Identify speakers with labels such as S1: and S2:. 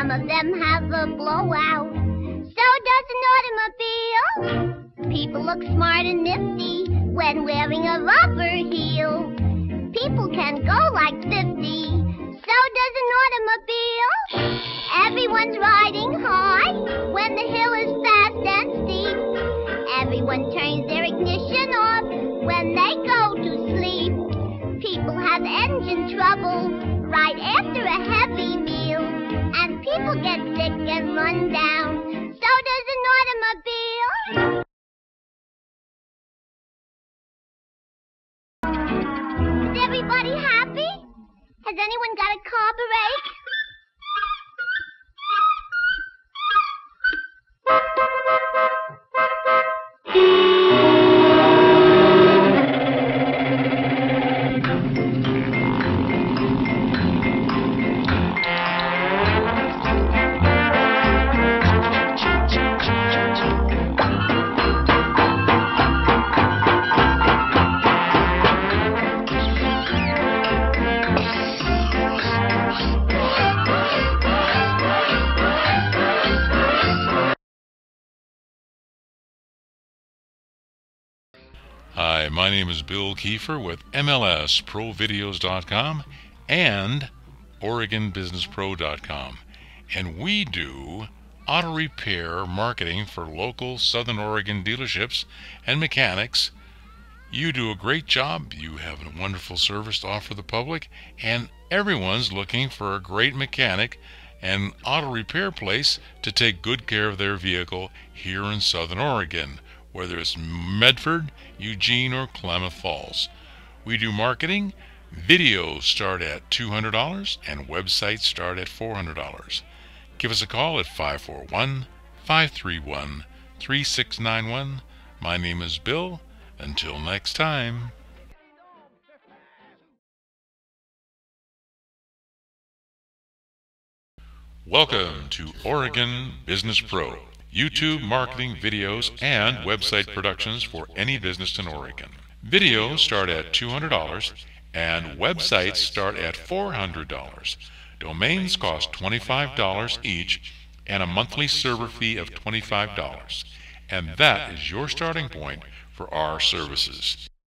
S1: Some of them have a blowout. So does an automobile. People look smart and nifty when wearing a rubber heel. People can go like 50. So does an automobile. Everyone's riding high when the hill is fast and steep. Everyone turns their ignition off when they go to sleep. People have engine trouble right after a heavy meal. And people get sick and run down. So does an automobile. Is everybody happy? Has anyone got a carburetor?
S2: Hi, my name is Bill Kiefer with MLSProVideos.com and OregonBusinessPro.com, and we do auto repair marketing for local Southern Oregon dealerships and mechanics. You do a great job. You have a wonderful service to offer the public, and everyone's looking for a great mechanic and auto repair place to take good care of their vehicle here in Southern Oregon, whether it's Medford, Eugene, or Klamath Falls. We do marketing. Videos start at $200 and websites start at $400. Give us a call at 541-531-3691. My name is Bill. Until next time. Welcome to Oregon Business Pro. YouTube marketing videos and website productions for any business in Oregon. Videos start at $200 and websites start at $400. Domains cost $25 each and a monthly server fee of $25. And that is your starting point for our services.